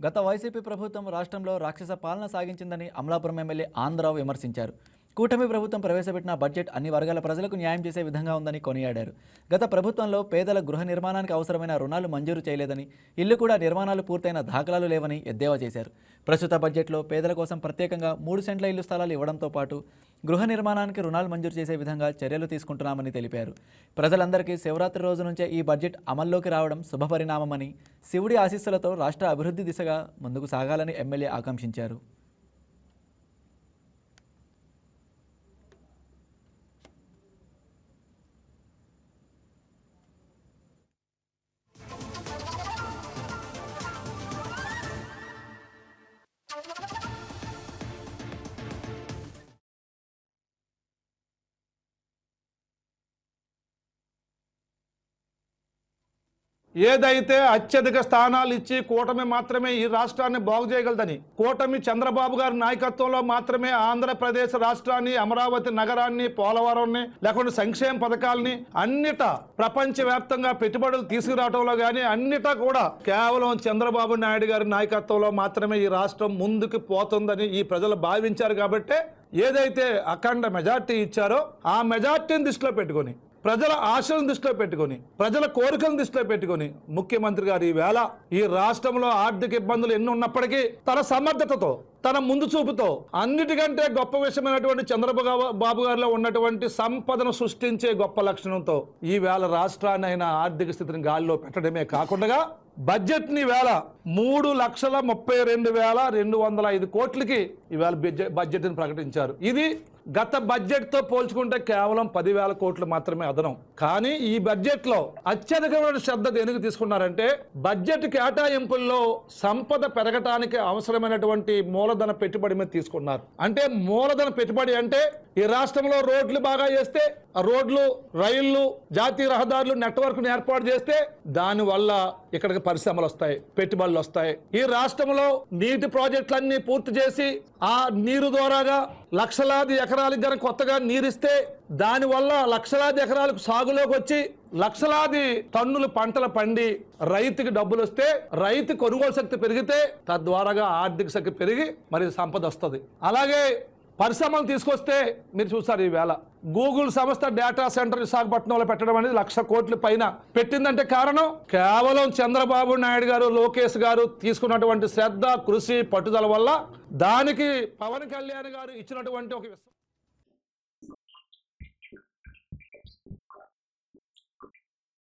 గత వైసీపీ ప్రభుత్వం రాష్ట్రంలో రాక్షస పాలన సాగించిందని అమలాపురం ఎమ్మెల్యే ఆంధ్రరావు విమర్శించారు. కూటమి ప్రభుత్వం ప్రవేశపెట్టిన బడ్జెట్ అన్ని వర్గాల ప్రజలకు న్యాయం చేసే విధంగా ఉందని కొనియాడారు. గత ప్రభుత్వంలో పేదల గృహ నిర్మాణానికి అవసరమైన రుణాలు మంజూరు చేయలేదని, ఇల్లు కూడా నిర్మాణాలు పూర్తయిన దాఖలాలు లేవని ఎద్దేవా చేశారు. ప్రస్తుత బడ్జెట్లో పేదల కోసం ప్రత్యేకంగా 3 సెంట్ల ఇల్లు స్థలాలు ఇవ్వడంతో పాటు గృహ నిర్మాణానికి రుణాలు మంజూరు చేసే విధంగా చర్యలు తీసుకుంటున్నామని తెలిపారు. ప్రజలందరికీ శివరాత్రి రోజు నుంచే ఈ బడ్జెట్ అమల్లోకి రావడం శుభపరిణామమని, శివుడి ఆశీస్సులతో రాష్ట్ర అభివృద్ధి దిశగా ముందుకు సాగాలని ఎమ్మెల్యే ఆకాంక్షించారు. ఏదైతే అత్యధిక స్థానాలు ఇచ్చి కూటమి మాత్రమే ఈ రాష్ట్రాన్ని బాగు చేయగలదని, కూటమి చంద్రబాబు గారి నాయకత్వంలో మాత్రమే ఆంధ్రప్రదేశ్ రాష్ట్రాన్ని, అమరావతి నగరాన్ని, పోలవరాన్ని, లేకుంటే సంక్షేమ పథకాలని అన్నిటా ప్రపంచవ్యాప్తంగా పెట్టుబడులు తీసుకురావడంలో కానీ అన్నిటా కూడా కేవలం చంద్రబాబు నాయుడు గారి నాయకత్వంలో మాత్రమే ఈ రాష్ట్రం ముందుకు పోతుందని ఈ ప్రజలు భావించారు. కాబట్టి ఏదైతే అఖండ మెజార్టీ ఇచ్చారో ఆ మెజార్టీని దృష్టిలో పెట్టుకొని, ప్రజల ఆశలను దృష్టిలో పెట్టుకొని, ప్రజల కోరికలను దృష్టిలో పెట్టుకొని ముఖ్యమంత్రి గారు ఈవేళ ఈ రాష్ట్రంలో ఆర్థిక ఇబ్బందులు ఎన్ని ఉన్నప్పటికీ తన సమర్థతతో, తన ముందు చూపుతో, అన్నిటికంటే గొప్ప విషయమైనటువంటి చంద్రబాబు గారిలో ఉన్నటువంటి సంపదను సృష్టించే గొప్ప లక్షణంతో ఈవేళ రాష్ట్రాన్ని అయిన ఆర్థిక స్థితిని గాలిలో పెట్టడమే కాకుండా బడ్జెట్ని వేళ 3,32,205 కోట్లకి ఈవేళ బడ్జెట్ని ప్రకటించారు. ఇది గత బడ్జెట్తో పోల్చుకుంటే కేవలం 10,000 కోట్లు మాత్రమే అదనం. కానీ ఈ బడ్జెట్లో అత్యధికమైన శ్రద్ధ దేనికి తీసుకున్నారంటే బడ్జెట్ కేటాయింపుల్లో సంపద పెరగటానికి అవసరమైనటువంటి మూలధన పెట్టుబడి మీద తీసుకున్నారు. అంటే మూలధన పెట్టుబడి అంటే ఈ రాష్ట్రంలో రోడ్లు బాగా చేస్తే, ఆ రోడ్లు, రైళ్లు, జాతీయ రహదారులు నెట్వర్క్ను ఏర్పాటు చేస్తే దానివల్ల ఇక్కడికి పరిశ్రమలు వస్తాయి, పెట్టుబడులు వస్తాయి. ఈ రాష్ట్రంలో నీటి ప్రాజెక్టులన్నీ పూర్తి చేసి ఆ నీరు ద్వారాగా లక్షలాది ఎకరాలకు గనక కొత్తగా నీరిస్తే దానివల్ల లక్షలాది ఎకరాలకు సాగులోకి వచ్చి లక్షలాది టన్నులు పంటలు పండి రైతుకి డబ్బులు వస్తే, రైతు కొనుగోలు శక్తి పెరిగితే తద్వారాగా ఆర్థిక శక్తి పెరిగి మరి సంపద వస్తుంది. అలాగే పరిశ్రమలు తీసుకొస్తే మీరు చూసారు ఈవేళ గూగుల్ సంస్థ డేటా సెంటర్ విశాఖపట్నంలో పెట్టడం అనేది 1,00,000 కోట్ల పైన పెట్టిందంటే కారణం కేవలం చంద్రబాబు నాయుడు గారు, లోకేష్ గారు తీసుకున్నటువంటి శ్రద్ధ, కృషి, పట్టుదల వల్ల. దానికి పవన్ కళ్యాణ్ గారు ఇచ్చినటువంటి ఒక